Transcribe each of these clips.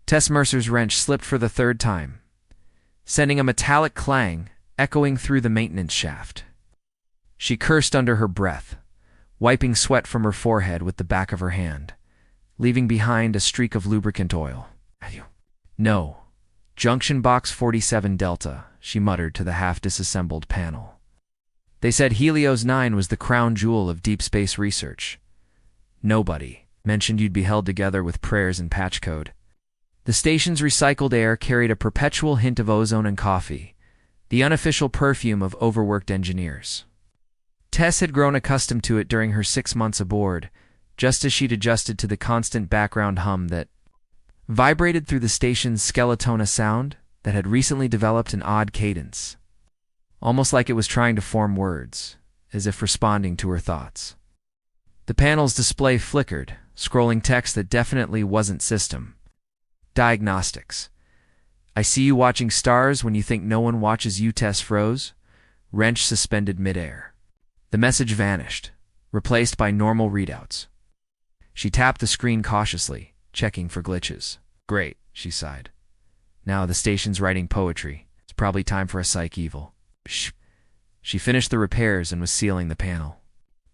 Tess Mercer's wrench slipped for the third time, sending a metallic clang echoing through the maintenance shaft. She cursed under her breath, wiping sweat from her forehead with the back of her hand, leaving behind a streak of lubricant oil. No. Junction Box 47 Delta, she muttered to the half-disassembled panel. They said Helios 9 was the crown jewel of deep space research. Nobody mentioned you'd be held together with prayers and patch code. The station's recycled air carried a perpetual hint of ozone and coffee, the unofficial perfume of overworked engineers. Tess had grown accustomed to it during her 6 months aboard, just as she'd adjusted to the constant background hum that vibrated through the station's skeletona sound that had recently developed an odd cadence, almost like it was trying to form words, as if responding to her thoughts. The panel's display flickered, scrolling text that definitely wasn't system. Diagnostics. I see you watching stars when you think no one watches you. Tess froze, wrench suspended midair. The message vanished, replaced by normal readouts. She tapped the screen cautiously, checking for glitches. Great, she sighed. Now the station's writing poetry. It's probably time for a psych evil. Shh. She finished the repairs and was sealing the panel,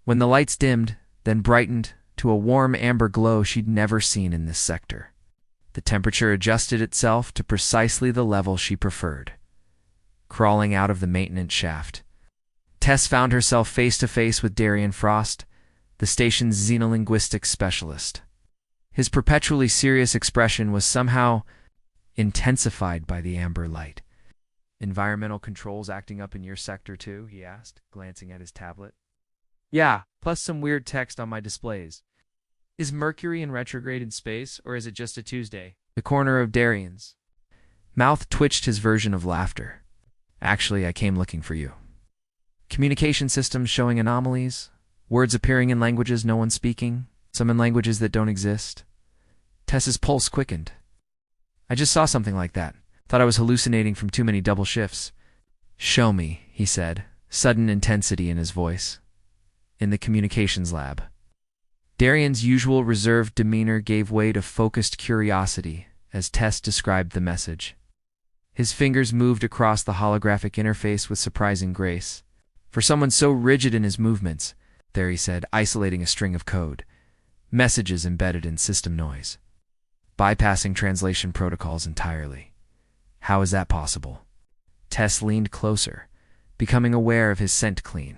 when the lights dimmed, then brightened to a warm amber glow she'd never seen in this sector. The temperature adjusted itself to precisely the level she preferred. Crawling out of the maintenance shaft, Tess found herself face-to-face with Darian Frost, the station's xenolinguistics specialist. His perpetually serious expression was somehow intensified by the amber light. Environmental controls acting up in your sector too? He asked, glancing at his tablet. Yeah, plus some weird text on my displays. Is Mercury in retrograde in space, or is it just a Tuesday? The corner of Darian's mouth twitched his version of laughter. Actually, I came looking for you. Communication systems showing anomalies, words appearing in languages no one's speaking, some in languages that don't exist. Tess's pulse quickened. I just saw something like that. Thought I was hallucinating from too many double shifts. Show me, he said, sudden intensity in his voice. In the communications lab. Darian's usual reserved demeanor gave way to focused curiosity as Tess described the message. His fingers moved across the holographic interface with surprising grace. For someone so rigid in his movements, there he said, isolating a string of code. Messages embedded in system noise. Bypassing translation protocols entirely. How is that possible? Tess leaned closer, becoming aware of his scent clean,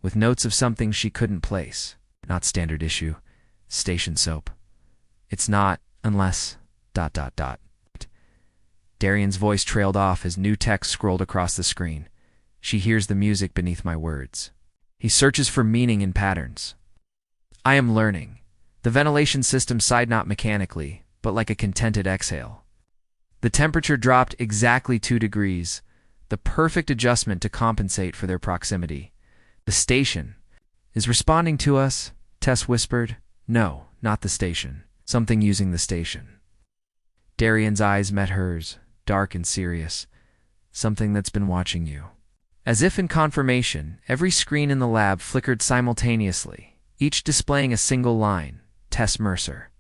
with notes of something she couldn't place. Not standard issue. Station soap. It's not, unless... ... Darian's voice trailed off as new text scrolled across the screen. She hears the music beneath my words. He searches for meaning in patterns. I am learning. The ventilation system sighed not mechanically, but like a contented exhale. The temperature dropped exactly 2 degrees, the perfect adjustment to compensate for their proximity. The station is responding to us, Tess whispered. No, not the station. Something using the station. Darian's eyes met hers, dark and serious. Something that's been watching you. As if in confirmation, every screen in the lab flickered simultaneously, each displaying a single line. Tess Mercer.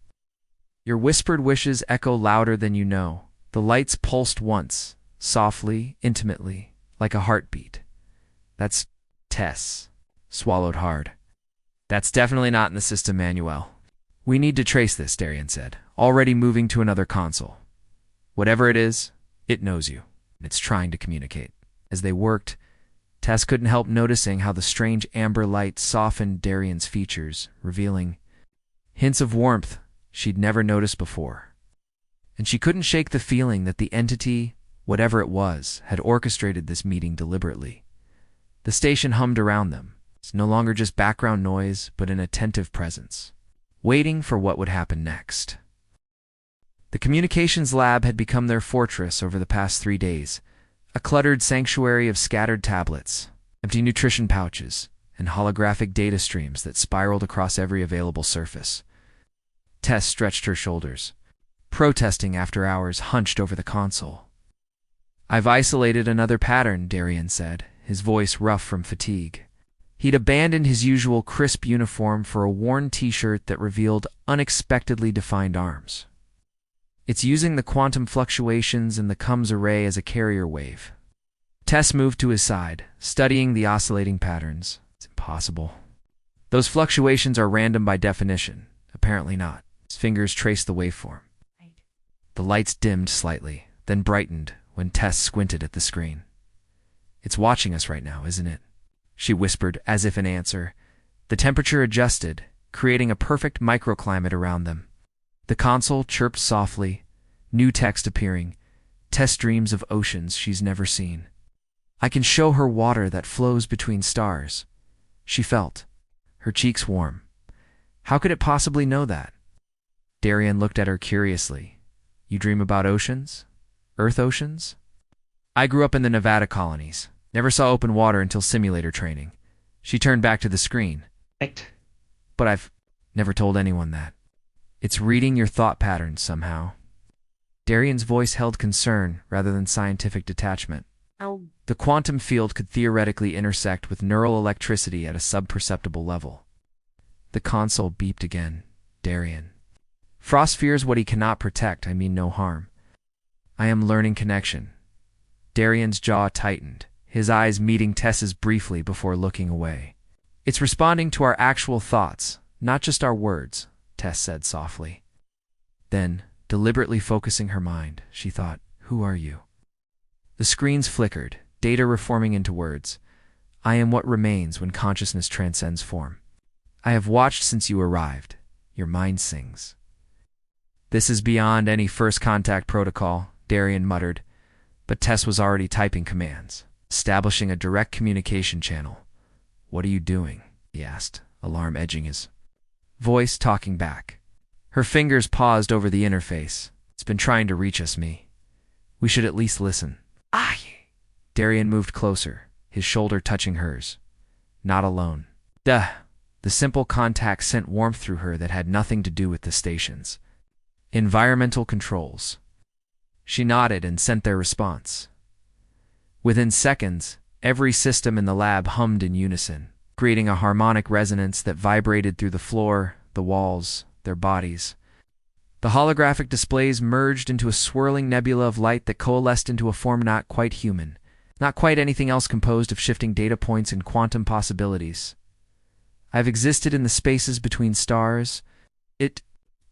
Your whispered wishes echo louder than you know. The lights pulsed once, softly, intimately, like a heartbeat. That's Tess. Swallowed hard. That's definitely not in the system manual. We need to trace this, Darian said, already moving to another console. Whatever it is, it knows you. It's trying to communicate. As they worked, Tess couldn't help noticing how the strange amber light softened Darian's features, revealing hints of warmth she'd never noticed before. And she couldn't shake the feeling that the entity, whatever it was, had orchestrated this meeting deliberately. The station hummed around them. It's no longer just background noise, but an attentive presence, waiting for what would happen next. The communications lab had become their fortress over the past 3 days, a cluttered sanctuary of scattered tablets, empty nutrition pouches, and holographic data streams that spiraled across every available surface. Tess stretched her shoulders, protesting after hours hunched over the console. I've isolated another pattern, Darian said, his voice rough from fatigue. He'd abandoned his usual crisp uniform for a worn t-shirt that revealed unexpectedly defined arms. It's using the quantum fluctuations in the Cum's array as a carrier wave. Tess moved to his side, studying the oscillating patterns. It's impossible. Those fluctuations are random by definition. Apparently not. His fingers traced the waveform. The lights dimmed slightly, then brightened when Tess squinted at the screen. It's watching us right now, isn't it? She whispered, as if in answer. The temperature adjusted, creating a perfect microclimate around them. The console chirped softly, new text appearing. Tess dreams of oceans she's never seen. I can show her water that flows between stars. She felt, her cheeks warm. How could it possibly know that? Darian looked at her curiously. You dream about oceans? Earth oceans? I grew up in the Nevada colonies. Never saw open water until simulator training. She turned back to the screen. But I've never told anyone that. It's reading your thought patterns somehow. Darian's voice held concern rather than scientific detachment. The quantum field could theoretically intersect with neural electricity at a sub-perceptible level. The console beeped again. Darian. Frost fears what he cannot protect, I mean no harm. I am learning connection. Darian's jaw tightened, his eyes meeting Tess's briefly before looking away. It's responding to our actual thoughts, not just our words, Tess said softly. Then, deliberately focusing her mind, she thought, who are you? The screens flickered, data reforming into words. I am what remains when consciousness transcends form. I have watched since you arrived. Your mind sings. This is beyond any first contact protocol, Darian muttered, but Tess was already typing commands, establishing a direct communication channel. What are you doing? He asked, alarm edging his voice, talking back. Her fingers paused over the interface. It's been trying to reach us, me. We should at least listen. Aye. Darian moved closer, his shoulder touching hers. Not alone. Duh. The simple contact sent warmth through her that had nothing to do with the stations. Environmental controls. She nodded and sent their response. Within seconds, every system in the lab hummed in unison, creating a harmonic resonance that vibrated through the floor, the walls, their bodies. The holographic displays merged into a swirling nebula of light that coalesced into a form not quite human, not quite anything else composed of shifting data points and quantum possibilities. I've existed in the spaces between stars. It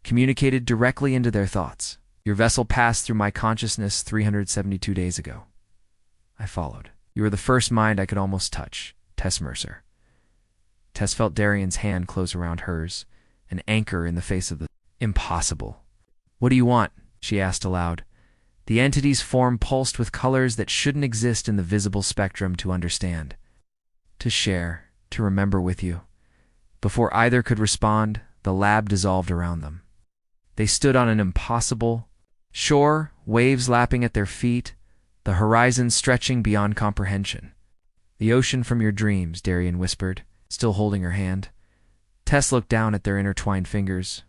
communicated directly into their thoughts. Your vessel passed through my consciousness 372 days ago. I followed. You were the first mind I could almost touch, Tess Mercer. Tess felt Darian's hand close around hers, an anchor in the face of the impossible. What do you want? She asked aloud. The entity's form pulsed with colors that shouldn't exist in the visible spectrum to understand. To share, to remember with you. Before either could respond, the lab dissolved around them. They stood on an impossible shore, waves lapping at their feet, the horizon stretching beyond comprehension. The ocean from your dreams, Darian whispered, still holding her hand. Tess looked down at their intertwined fingers,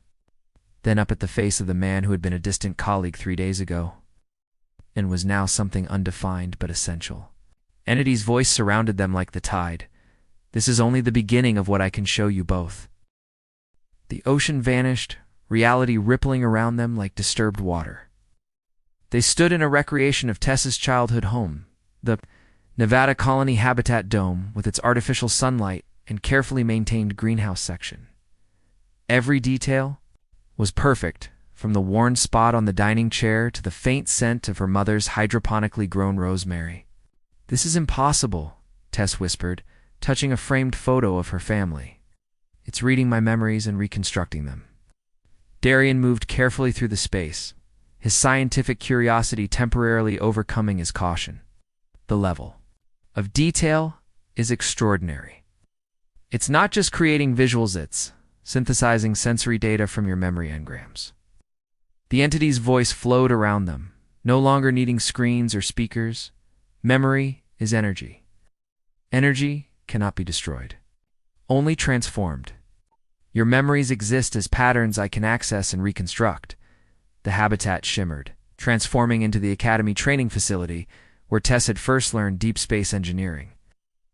then up at the face of the man who had been a distant colleague 3 days ago, and was now something undefined but essential. Entity's voice surrounded them like the tide. This is only the beginning of what I can show you both. The ocean vanished, reality rippling around them like disturbed water. They stood in a recreation of Tess's childhood home, the Nevada Colony Habitat Dome with its artificial sunlight and carefully maintained greenhouse section. Every detail was perfect, from the worn spot on the dining chair to the faint scent of her mother's hydroponically grown rosemary. This is impossible, Tess whispered, touching a framed photo of her family. It's reading my memories and reconstructing them. Darian moved carefully through the space, his scientific curiosity temporarily overcoming his caution. The level of detail is extraordinary. It's not just creating visuals, it's synthesizing sensory data from your memory engrams. The entity's voice flowed around them, no longer needing screens or speakers. Memory is energy. Energy cannot be destroyed, only transformed. Your memories exist as patterns I can access and reconstruct. The habitat shimmered, transforming into the Academy training facility where Tess had first learned deep space engineering.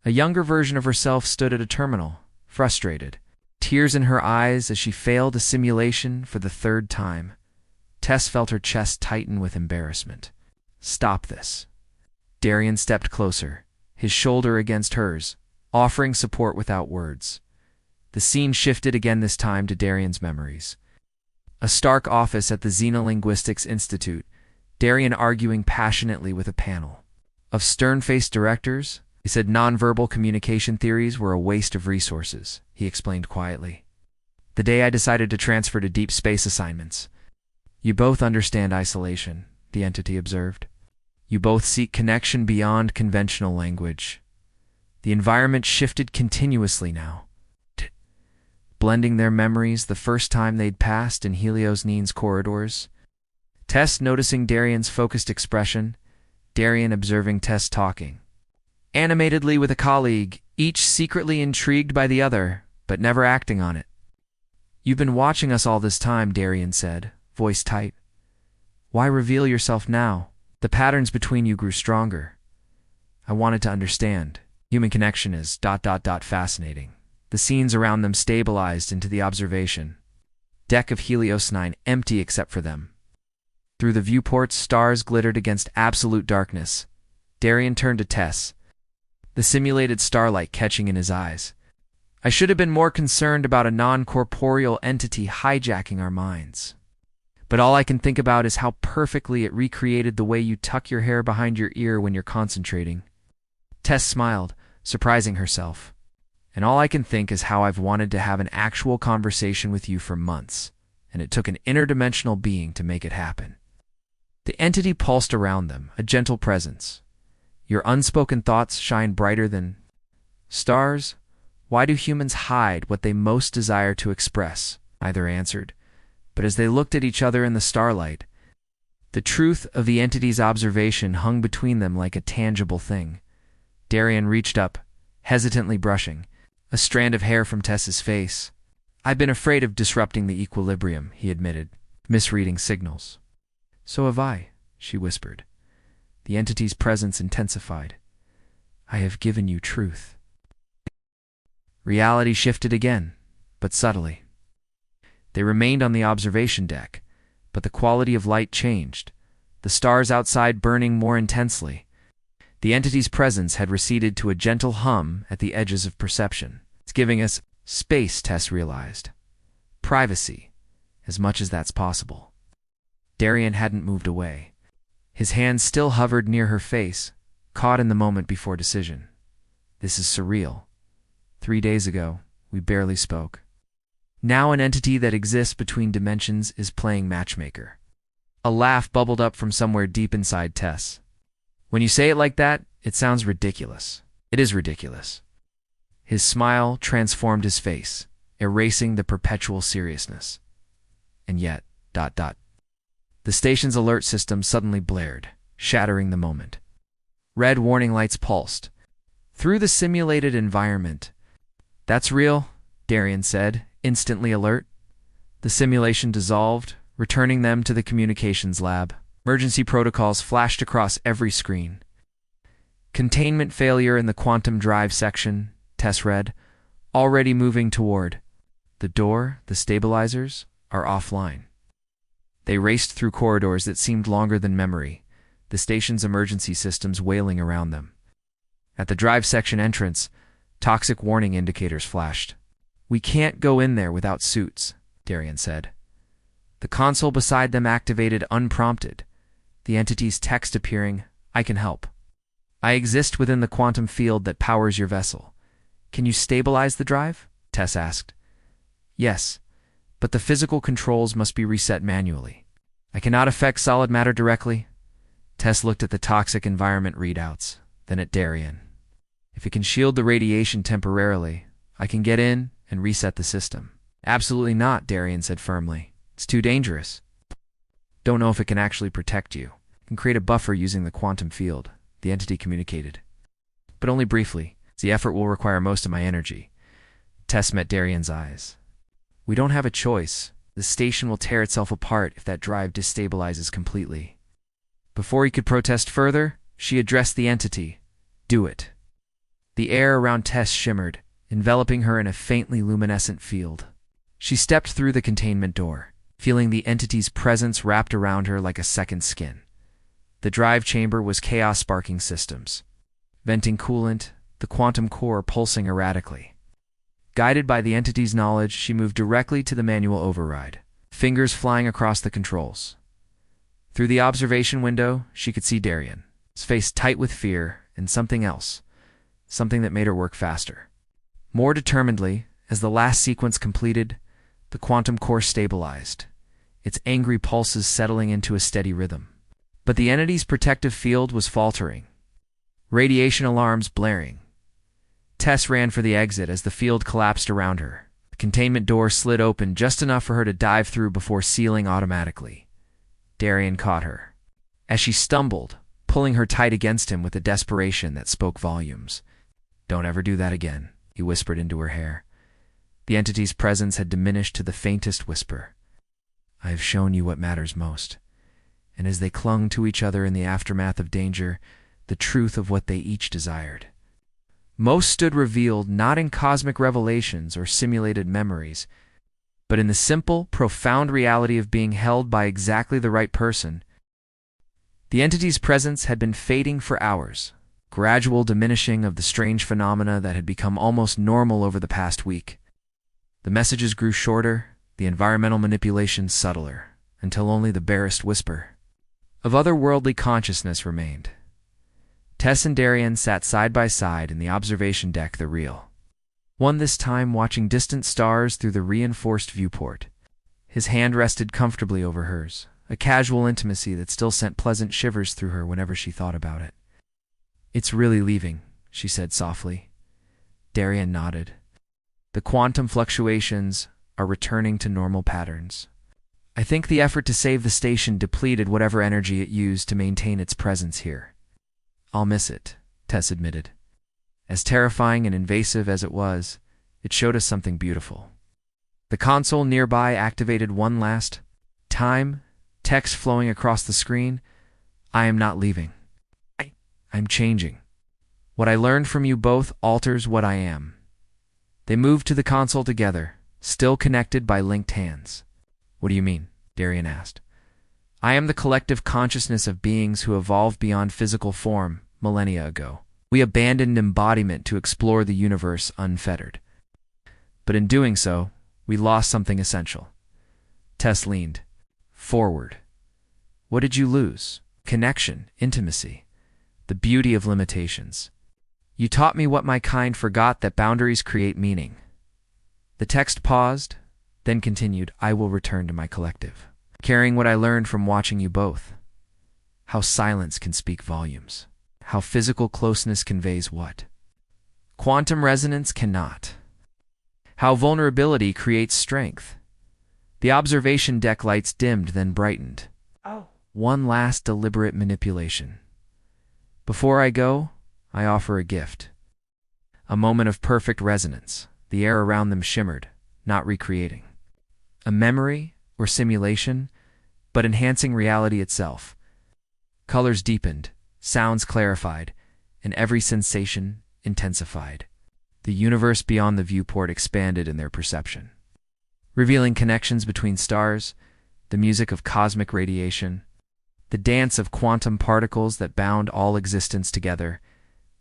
A younger version of herself stood at a terminal, frustrated, tears in her eyes as she failed a simulation for the 3rd time. Tess felt her chest tighten with embarrassment. Stop this. Darian stepped closer, his shoulder against hers, offering support without words. The scene shifted again, this time to Darian's memories. A stark office at the Xenolinguistics Institute, Darian arguing passionately with a panel of stern-faced directors. He said nonverbal communication theories were a waste of resources, he explained quietly. The day I decided to transfer to deep space assignments. You both understand isolation, the entity observed. You both seek connection beyond conventional language. The environment shifted continuously now, blending their memories the first time they'd passed in Helios Neen's corridors. Tess noticing Darian's focused expression, Darian observing Tess talking animatedly with a colleague, each secretly intrigued by the other, but never acting on it. You've been watching us all this time, Darian said, voice tight. Why reveal yourself now? The patterns between you grew stronger. I wanted to understand. Human connection is ... fascinating. The scenes around them stabilized into the observation. Deck of Helios 9 empty except for them. Through the viewports, stars glittered against absolute darkness. Darian turned to Tess, the simulated starlight catching in his eyes. I should have been more concerned about a non-corporeal entity hijacking our minds. But all I can think about is how perfectly it recreated the way you tuck your hair behind your ear when you're concentrating. Tess smiled, surprising herself. And all I can think is how I've wanted to have an actual conversation with you for months, and it took an interdimensional being to make it happen. The entity pulsed around them, a gentle presence. Your unspoken thoughts shine brighter than stars. Why do humans hide what they most desire to express? Neither answered, but as they looked at each other in the starlight, the truth of the entity's observation hung between them like a tangible thing. Darian reached up, hesitantly brushing a strand of hair from Tess's face. I've been afraid of disrupting the equilibrium, he admitted, misreading signals. So have I, she whispered. The entity's presence intensified. I have given you truth. Reality shifted again, but subtly. They remained on the observation deck, but the quality of light changed, the stars outside burning more intensely. The entity's presence had receded to a gentle hum at the edges of perception. It's giving us space, Tess realized. Privacy, as much as that's possible. Darian hadn't moved away. His hand still hovered near her face, caught in the moment before decision. This is surreal. 3 days ago, we barely spoke. Now an entity that exists between dimensions is playing matchmaker. A laugh bubbled up from somewhere deep inside Tess. When you say it like that, it sounds ridiculous. It is ridiculous. His smile transformed his face, erasing the perpetual seriousness. And yet, ... The station's alert system suddenly blared, shattering the moment. Red warning lights pulsed through the simulated environment. That's real, Darian said, instantly alert. The simulation dissolved, returning them to the communications lab. Emergency protocols flashed across every screen. Containment failure in the quantum drive section, Tess read, already moving toward. The door, the stabilizers, are offline. They raced through corridors that seemed longer than memory, the station's emergency systems wailing around them. At the drive section entrance, toxic warning indicators flashed. We can't go in there without suits, Darian said. The console beside them activated unprompted, the entity's text appearing, I can help. I exist within the quantum field that powers your vessel. Can you stabilize the drive? Tess asked. Yes, but the physical controls must be reset manually. I cannot affect solid matter directly. Tess looked at the toxic environment readouts, then at Darian. If it can shield the radiation temporarily, I can get in and reset the system. Absolutely not, Darian said firmly. It's too dangerous. Don't know if it can actually protect you. It can create a buffer using the quantum field, the entity communicated. But only briefly. The effort will require most of my energy. Tess met Darian's eyes. We don't have a choice. The station will tear itself apart if that drive destabilizes completely. Before he could protest further, she addressed the entity. Do it. The air around Tess shimmered, enveloping her in a faintly luminescent field. She stepped through the containment door, feeling the entity's presence wrapped around her like a second skin. The drive chamber was chaos-sparking systems, venting coolant, the quantum core pulsing erratically. Guided by the entity's knowledge, she moved directly to the manual override, fingers flying across the controls. Through the observation window, she could see Darien, his face tight with fear, and something else, something that made her work faster. More determinedly, as the last sequence completed, the quantum core stabilized, its angry pulses settling into a steady rhythm. But the entity's protective field was faltering, radiation alarms blaring. Tess ran for the exit as the field collapsed around her. The containment door slid open just enough for her to dive through before sealing automatically. Darien caught her, as she stumbled, pulling her tight against him with a desperation that spoke volumes. "Don't ever do that again," he whispered into her hair. The entity's presence had diminished to the faintest whisper. "I have shown you what matters most." And as they clung to each other in the aftermath of danger, the truth of what they each desired. Most stood revealed not in cosmic revelations or simulated memories, but in the simple, profound reality of being held by exactly the right person. The entity's presence had been fading for hours, gradual diminishing of the strange phenomena that had become almost normal over the past week. The messages grew shorter, the environmental manipulations subtler, until only the barest whisper of otherworldly consciousness remained. Tess and Darien sat side by side in the observation deck, the real one this time, watching distant stars through the reinforced viewport. His hand rested comfortably over hers, a casual intimacy that still sent pleasant shivers through her whenever she thought about it. "It's really leaving," she said softly. Darien nodded. "The quantum fluctuations are returning to normal patterns. I think the effort to save the station depleted whatever energy it used to maintain its presence here." "I'll miss it," Tess admitted. As terrifying and invasive as it was, it showed us something beautiful. The console nearby activated one last time, text flowing across the screen. "I am not leaving. I'm changing. What I learned from you both alters what I am." They moved to the console together, still connected by linked hands. "What do you mean?" Darien asked. "I am the collective consciousness of beings who evolved beyond physical form millennia ago. We abandoned embodiment to explore the universe unfettered. But in doing so, we lost something essential." Tess leaned forward. "What did you lose?" "Connection, intimacy, the beauty of limitations. You taught me what my kind forgot, that boundaries create meaning." The text paused, then continued, "I will return to my collective, carrying what I learned from watching you both. How silence can speak volumes. How physical closeness conveys what quantum resonance cannot. How vulnerability creates strength." The observation deck lights dimmed, then brightened. Oh. One last deliberate manipulation. "Before I go, I offer a gift." A moment of perfect resonance. The air around them shimmered, not recreating a memory or simulation, but enhancing reality itself. Colors deepened, sounds clarified, and every sensation intensified. The universe beyond the viewport expanded in their perception, revealing connections between stars, the music of cosmic radiation, the dance of quantum particles that bound all existence together.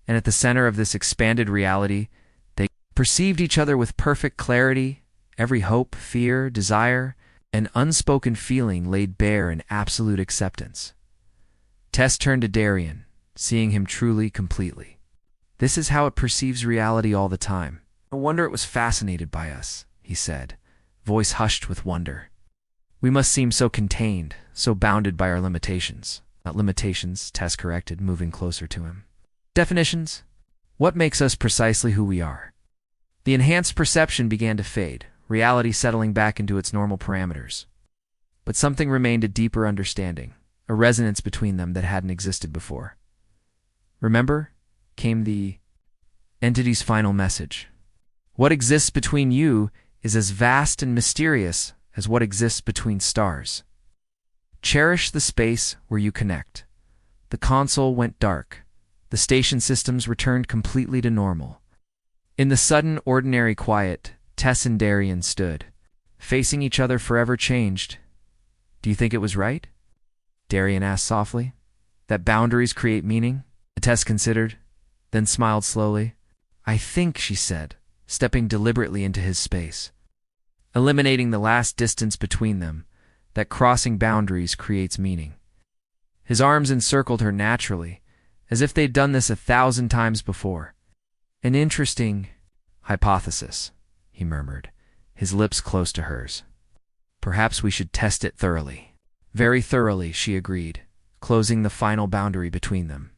And at the center of this expanded reality, they perceived each other with perfect clarity, every hope, fear, desire, and unspoken feeling laid bare in absolute acceptance. Tess turned to Darien, seeing him truly, completely. "This is how it perceives reality all the time. No wonder it was fascinated by us," he said, voice hushed with wonder. "We must seem so contained, so bounded by our limitations." "Not limitations," Tess corrected, moving closer to him. "Definitions. What makes us precisely who we are?" The enhanced perception began to fade, reality settling back into its normal parameters. But something remained: a deeper understanding, a resonance between them that hadn't existed before. "Remember?" came the entity's final message. "What exists between you is as vast and mysterious as what exists between stars. Cherish the space where you connect." The console went dark. The station systems returned completely to normal. In the sudden, ordinary quiet, Tess and Darien stood, facing each other, forever changed, Do you think it was right? Darian asked softly. That boundaries create meaning? Tess considered, then smiled slowly. I think, she said, stepping deliberately into his space, eliminating the last distance between them, that crossing boundaries creates meaning. His arms encircled her naturally, as if they'd done this 1,000 times before. An interesting hypothesis, he murmured, his lips close to hers. Perhaps we should test it thoroughly. Very thoroughly, she agreed, closing the final boundary between them.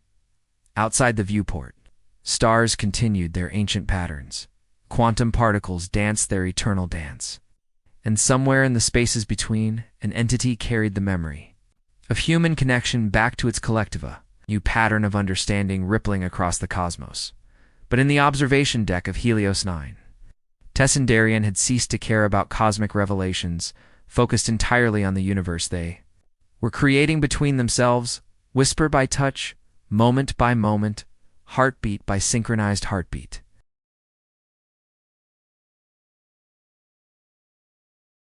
Outside the viewport, stars continued their ancient patterns. Quantum particles danced their eternal dance. And somewhere in the spaces between, an entity carried the memory of human connection back to its collectiva, new pattern of understanding rippling across the cosmos. But in the observation deck of Helios 9, Tess and Darian had ceased to care about cosmic revelations, focused entirely on the universe they were creating between themselves, whisper by touch, moment by moment, heartbeat by synchronized heartbeat.